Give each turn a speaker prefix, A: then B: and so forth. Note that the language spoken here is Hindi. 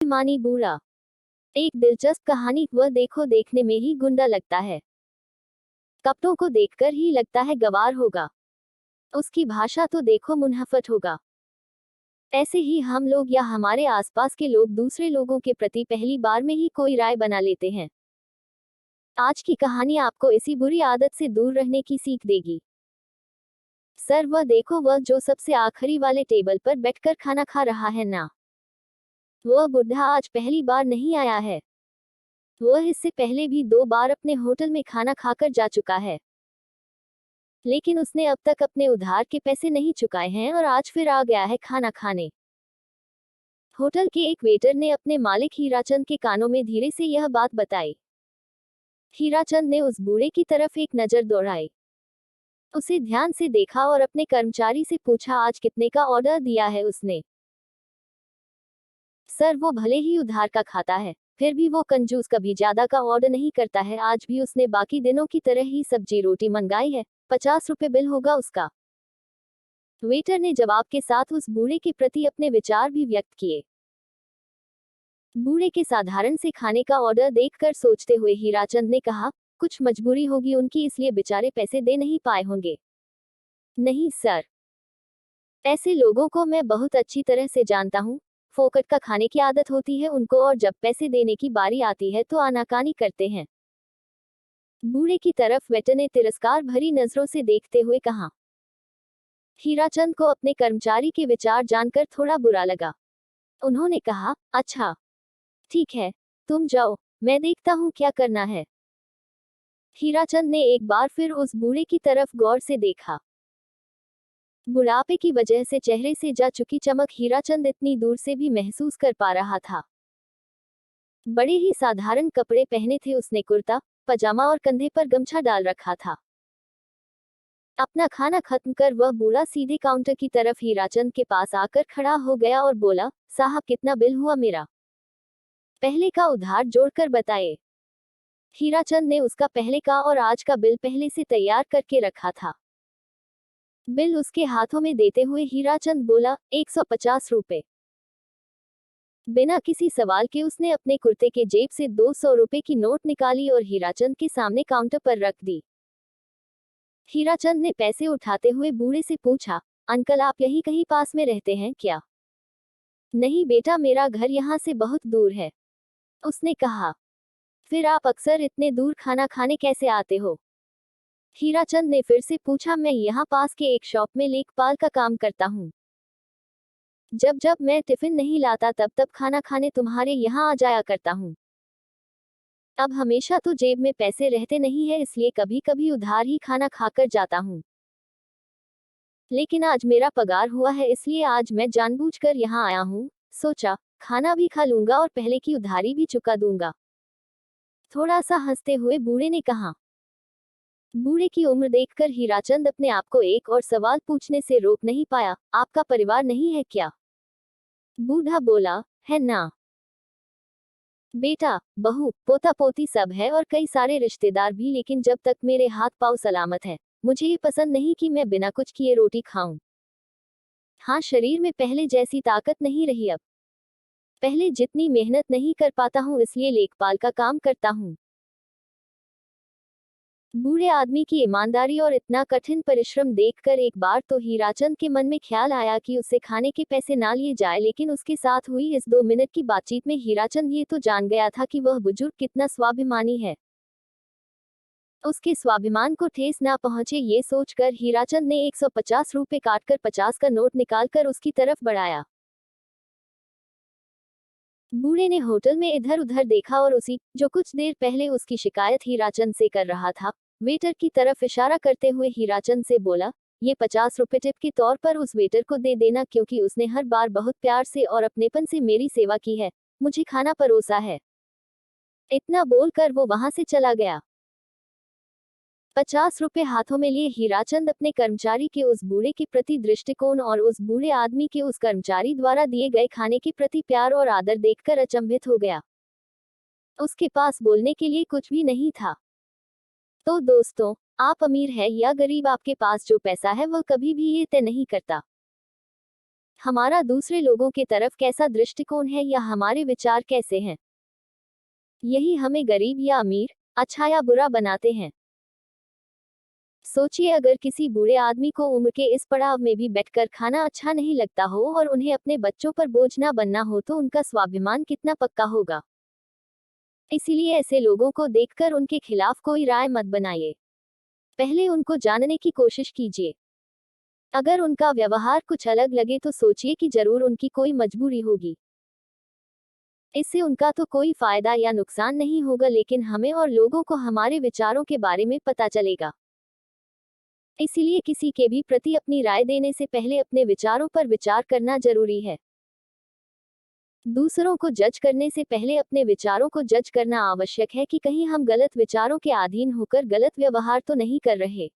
A: स्वाभिमानी बूढ़ा। एक दिलचस्प कहानी। वह देखो देखने में ही गुंडा लगता है, कपड़ों को देखकर ही लगता है गवार होगा, उसकी भाषा तो देखो मुनहफट होगा। ऐसे ही हम लोग या हमारे आसपास के लोग दूसरे लोगों के प्रति पहली बार में ही कोई राय बना लेते हैं। आज की कहानी आपको इसी बुरी आदत से दूर रहने की सीख देगी। सर, वह देखो, वह जो सबसे आखिरी वाले टेबल पर बैठकर खाना खा रहा है ना, वह बुढ़ा आज पहली बार नहीं आया है। वह इससे पहले भी 2 बार अपने होटल में खाना खाकर जा चुका है, लेकिन उसने अब तक अपने उधार के पैसे नहीं चुकाए हैं और आज फिर आ गया है खाना खाने। होटल के एक वेटर ने अपने मालिक हीराचंद के कानों में धीरे से यह बात बताई। हीराचंद ने उस बूढ़े की तरफ एक नजर दौड़ाई, उसे ध्यान से देखा और अपने कर्मचारी से पूछा, आज कितने का ऑर्डर दिया है उसने? सर, वो भले ही उधार का खाता है, फिर भी वो कंजूस, कभी ज्यादा का ऑर्डर नहीं करता है। आज भी उसने बाकी दिनों की तरह ही सब्जी रोटी मंगाई है, 50 रुपए बिल होगा उसका। वेटर ने जवाब के साथ उस बूढ़े के प्रति अपने विचार भी व्यक्त किए। बूढ़े के साधारण से खाने का ऑर्डर देखकर सोचते हुए हीराचंद ने कहा, कुछ मजबूरी होगी उनकी, इसलिए बेचारे पैसे दे नहीं पाए होंगे। नहीं सर, ऐसे लोगों को मैं बहुत अच्छी तरह से जानता हूँ। फोकट का खाने की आदत होती है उनको, और जब पैसे देने की बारी आती है तो आनाकानी करते हैं। बूढ़े की तरफ वेटर ने तिरस्कार भरी नजरों से देखते हुए कहा। हीराचंद को अपने कर्मचारी के विचार जानकर थोड़ा बुरा लगा। उन्होंने कहा, अच्छा ठीक है, तुम जाओ, मैं देखता हूँ क्या करना है। हीराचंद ने एक बार फिर उस बूढ़े की तरफ गौर से देखा। बुढ़ापे की वजह से चेहरे से जा चुकी चमक हीराचंद इतनी दूर से भी महसूस कर पा रहा था। बड़े ही साधारण कपड़े पहने थे उसने, कुर्ता पजामा और कंधे पर गमछा डाल रखा था। अपना खाना खत्म कर वह बूढ़ा सीधे काउंटर की तरफ हीराचंद के पास आकर खड़ा हो गया और बोला, साहब कितना बिल हुआ मेरा? पहले का उधार जोड़कर बताए। हीराचंद ने उसका पहले का और आज का बिल पहले से तैयार करके रखा था। बिल उसके हाथों में देते हुए हीराचंद बोला, 150 रुपए। बिना किसी सवाल के उसने अपने कुर्ते के जेब से 200 रुपए की नोट निकाली और हीराचंद के सामने काउंटर पर रख दी। हीराचंद ने पैसे उठाते हुए बूढ़े से पूछा, अंकल आप यहीं कहीं पास में रहते हैं क्या? नहीं बेटा, मेरा घर यहाँ से बहुत दूर है, उसने कहा। फिर आप अक्सर इतने दूर खाना खाने कैसे आते हो? हीराचंद ने फिर से पूछा, मैं यहाँ पास के एक शॉप में लेखपाल का काम करता हूँ। जब जब मैं टिफिन नहीं लाता तब तब खाना खाने तुम्हारे यहाँ आ जाया करता हूँ। अब हमेशा तो जेब में पैसे रहते नहीं है, इसलिए कभी कभी उधार ही खाना खाकर जाता हूँ। लेकिन आज मेरा पगार हुआ है, इसलिए आज मैं जानबूझकर यहाँ आया हूँ। सोचा खाना भी खा लूंगा और पहले की उधारी भी चुका दूंगा। थोड़ा सा हंसते हुए बूढ़े ने कहा। बूढ़े की उम्र देखकर हीराचंद अपने आप को एक और सवाल पूछने से रोक नहीं पाया, आपका परिवार नहीं है क्या? बूढ़ा बोला, है ना बेटा, बहू पोता पोती सब है और कई सारे रिश्तेदार भी, लेकिन जब तक मेरे हाथ पांव सलामत है, मुझे ये पसंद नहीं कि मैं बिना कुछ किए रोटी खाऊं। हाँ, शरीर में पहले जैसी ताकत नहीं रही अब। पहले जितनी मेहनत नहीं कर पाता हूँ, इसलिए लेखपाल का काम करता हूँ। बूढ़े आदमी की ईमानदारी और इतना कठिन परिश्रम देखकर एक बार तो हीराचंद के मन में ख्याल आया कि उससे खाने के पैसे ना लिए जाए, लेकिन उसके साथ हुई इस 2 मिनट की बातचीत में हीराचंद ये तो जान गया था कि वह बुजुर्ग कितना स्वाभिमानी है। उसके स्वाभिमान को ठेस ना पहुंचे, ये सोचकर हीराचंद ने 150 रुपए काटकर 50 का नोट निकालकर उसकी तरफ बढ़ाया। बूढ़े ने होटल में इधर उधर देखा और उसी जो कुछ देर पहले उसकी शिकायत हीराचंद से कर रहा था, वेटर की तरफ इशारा करते हुए हीराचंद से बोला, ये 50 रुपए टिप के तौर पर उस वेटर को दे देना, क्योंकि उसने हर बार बहुत प्यार से और अपनेपन से मेरी सेवा की है, मुझे खाना परोसा है। इतना बोलकर वो वहां से चला गया। 50 रुपए हाथों में लिए हीराचंद अपने कर्मचारी के उस बूढ़े के प्रति दृष्टिकोण और उस बूढ़े आदमी के उस कर्मचारी द्वारा दिए गए खाने के प्रति प्यार और आदर देखकर अचंभित हो गया। उसके पास बोलने के लिए कुछ भी नहीं था। तो दोस्तों, आप अमीर है या गरीब, आपके पास जो पैसा है वह कभी भी ये तय नहीं करता। हमारा दूसरे लोगों के तरफ कैसा दृष्टिकोण है या हमारे विचार कैसे हैं, यही हमें गरीब या अमीर, अच्छा या बुरा बनाते हैं। सोचिए, अगर किसी बूढ़े आदमी को उम्र के इस पड़ाव में भी बैठकर खाना अच्छा नहीं लगता हो और उन्हें अपने बच्चों पर बोझ ना बनना हो तो उनका स्वाभिमान कितना पक्का होगा। इसीलिए ऐसे लोगों को देखकर उनके खिलाफ कोई राय मत बनाइए। पहले उनको जानने की कोशिश कीजिए। अगर उनका व्यवहार कुछ अलग लगे तो सोचिए कि जरूर उनकी कोई मजबूरी होगी। इससे उनका तो कोई फायदा या नुकसान नहीं होगा, लेकिन हमें और लोगों को हमारे विचारों के बारे में पता चलेगा। इसीलिए किसी के भी प्रति अपनी राय देने से पहले अपने विचारों पर विचार करना जरूरी है। दूसरों को जज करने से पहले अपने विचारों को जज करना आवश्यक है कि कहीं हम गलत विचारों के अधीन होकर गलत व्यवहार तो नहीं कर रहे।